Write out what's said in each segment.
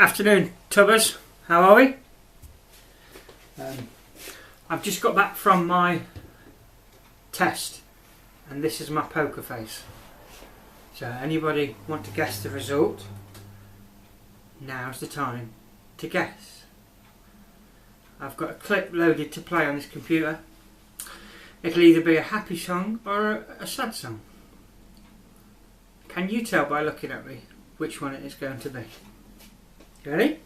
Afternoon, Tubbers. How are we? I've just got back from my test, and this is my poker face. So, anybody want to guess the result? Now's the time to guess. I've got a clip loaded to play on this computer. It'll either be a happy song or a sad song. Can you tell by looking at me which one it is going to be? You ready?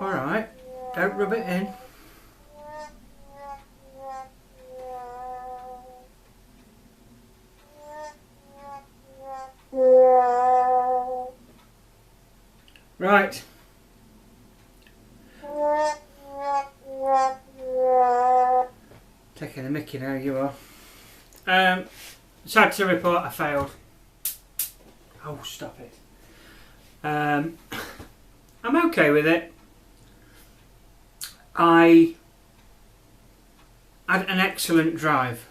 Alright, don't rub it in. Right. Taking the mickey now, you are. Sad to report I failed. Oh, stop it. I'm okay with it. I had an excellent drive.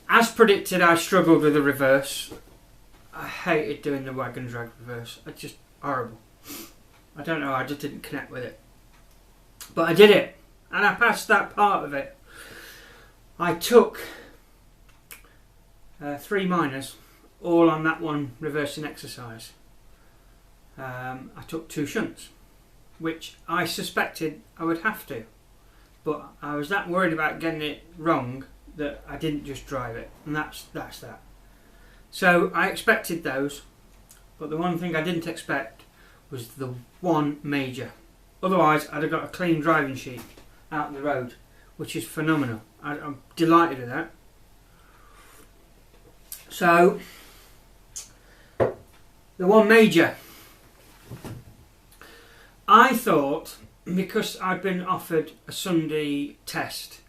As predicted, I struggled with the reverse. I hated doing the wagon drag reverse. It's just horrible. I don't know, I just didn't connect with it. But I did it, and I passed that part of it. I took 3 minors, all on that one reversing exercise. I took 2 shunts, which I suspected I would have to. But I was that worried about getting it wrong that I didn't just drive it, and that's that. So I expected those, but the one thing I didn't expect was the one major. Otherwise, I'd have got a clean driving sheet out on the road, which is phenomenal. I'm delighted with that. So, the one major. I thought, because I'd been offered a Sunday test,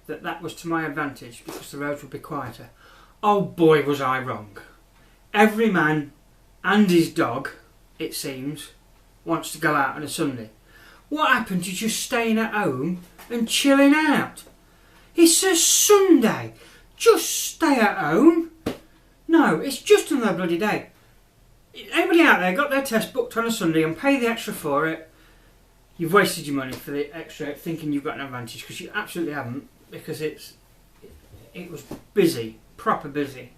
that was to my advantage because the roads would be quieter. Oh boy, was I wrong. Every man and his dog, it seems, wants to go out on a Sunday. What happened to just staying at home and chilling out? It's a Sunday. Just stay at home. No, it's just another bloody day. Anybody out there got their test booked on a Sunday and pay the extra for it? You've wasted your money for the extra thinking you've got an advantage, because you absolutely haven't, because it was busy, proper busy.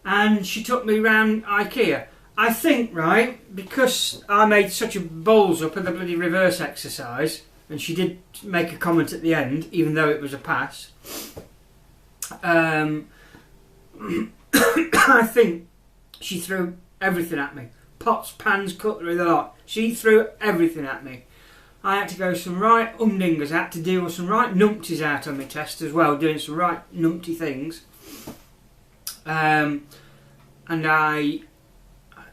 And she took me round IKEA. I think, right, because I made such a balls up of the bloody reverse exercise, and she did make a comment at the end, even though it was a pass, I think she threw everything at me. Pots, pans, cutlery, the lot. She threw everything at me. I had to go some right umdingers. I had to deal with some right numpties out on my test as well, doing some right numpty things. And there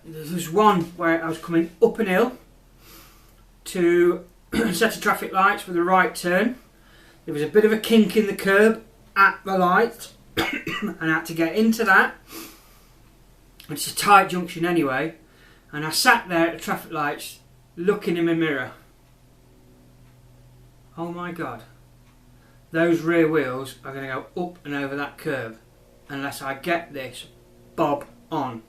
was one where I was coming up an hill to a set of traffic lights with a right turn. There was a bit of a kink in the curb at the light, and I had to get into that. It's a tight junction anyway, and I sat there at the traffic lights looking in my mirror. Oh my god, those rear wheels are going to go up and over that curve unless I get this bob on.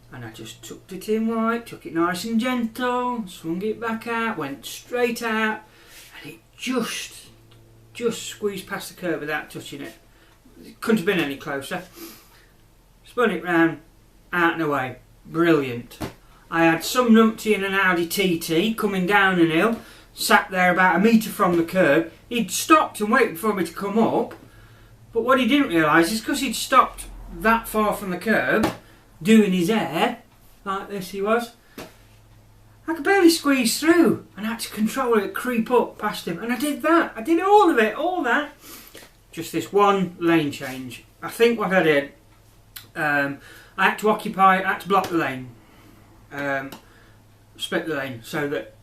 And I just tucked it in right, took it nice and gentle, swung it back out, went straight out, and it just squeezed past the curve without touching it. It couldn't have been any closer. Spun it round, out and away. Brilliant. I had some numpty in an Audi TT coming down an hill, sat there about a metre from the curb. He'd stopped and waited for me to come up, but what he didn't realise is because he'd stopped that far from the curb, doing his hair, like this he was, I could barely squeeze through and I had to control it, creep up past him, and I did that. I did all of it, all that. Just this one lane change. I think what I did, I had to block the lane, split the lane so that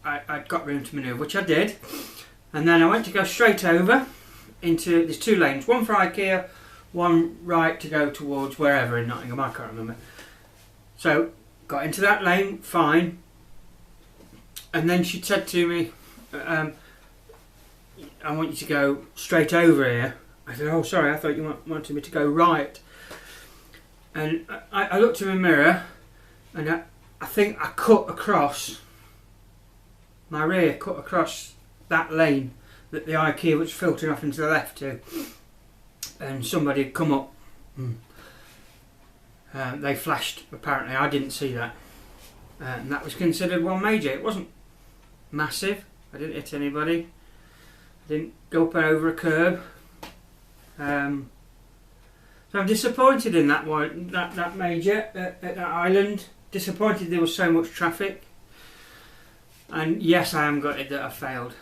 I'd got room to manoeuvre, which I did, and then I went to go straight over into, there's 2 lanes, one for IKEA, one right to go towards wherever in Nottingham, I can't remember. So, got into that lane, fine, and then she said to me, I want you to go straight over here. I said, oh sorry, I thought you wanted me to go right. And I looked in the mirror, and I think I cut across, my rear cut across that lane that the IQ was filtering off into the left to, and somebody had come up. They flashed, apparently. I didn't see that. And that was considered one major. It wasn't massive. I didn't hit anybody. I didn't go up and over a curb. So I'm disappointed in that one, that major at that island. Disappointed there was so much traffic. And yes, I am gutted that I failed.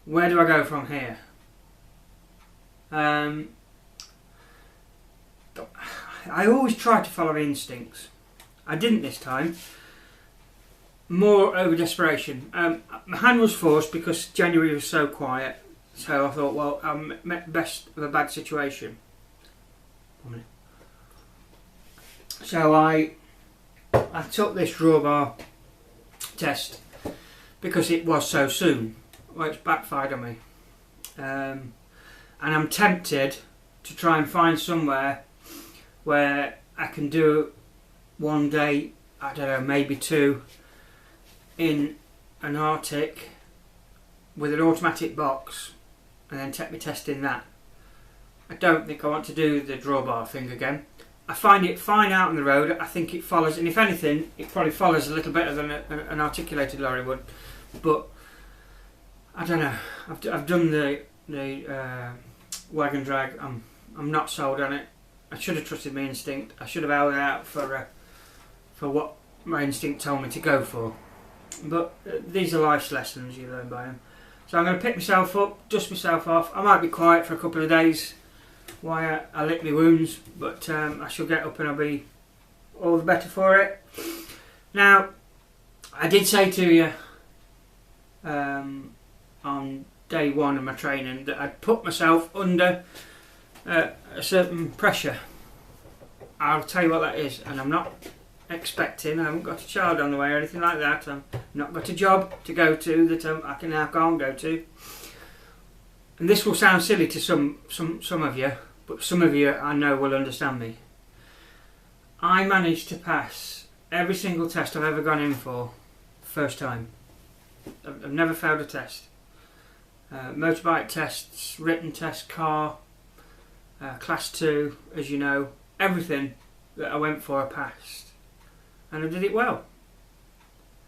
Where do I go from here? I always try to follow instincts. I didn't this time. More over desperation. My hand was forced because January was so quiet. So I thought, well, I'm best of a bad situation. So I took this drawbar test because it was so soon. Well, it's backfired on me. And I'm tempted to try and find somewhere where I can do one day, I don't know, maybe two, in an Arctic with an automatic box, and then take me test in that. I don't think I want to do the drawbar thing again. I find it fine out on the road. I think it follows, and if anything, it probably follows a little better than an articulated lorry would. But I don't know. I've done the wagon drag. I'm not sold on it. I should have trusted my instinct. I should have held out for what my instinct told me to go for. But these are life's lessons, you learn by them. So I'm going to pick myself up, dust myself off. I might be quiet for a couple of days while I lick my wounds, but I shall get up and I'll be all the better for it. Now, I did say to you on day one of my training that I'd put myself under a certain pressure. I'll tell you what that is, and I'm not expecting, I haven't got a child on the way or anything like that. I've not got a job to go to that I can't go to. And this will sound silly to some of you, but some of you I know will understand me. I managed to pass every single test I've ever gone in for first time. I've never failed a test. Motorbike tests, written test, car, class 2, as you know, everything that I went for I passed. And I did it well.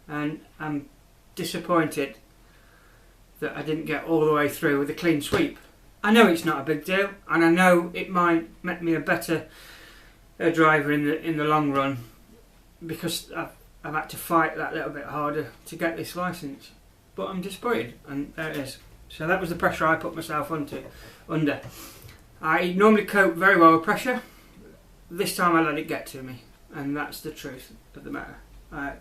And I'm disappointed that I didn't get all the way through with a clean sweep. I know it's not a big deal, and I know it might make me a better driver in the long run, because I've had to fight that little bit harder to get this licence. But I'm disappointed, and there it is. So that was the pressure I put myself under. I normally cope very well with pressure. This time I let it get to me, and that's the truth of the matter. I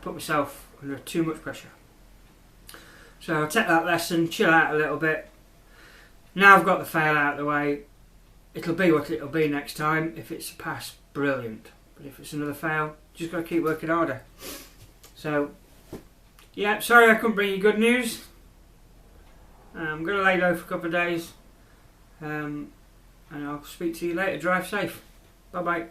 put myself under too much pressure. So I'll take that lesson, chill out a little bit. Now I've got the fail out of the way. It'll be what it'll be next time. If it's a pass, brilliant. But if it's another fail, just got to keep working harder. So, yeah, sorry I couldn't bring you good news. I'm going to lay low for a couple of days. And I'll speak to you later. Drive safe. Bye bye.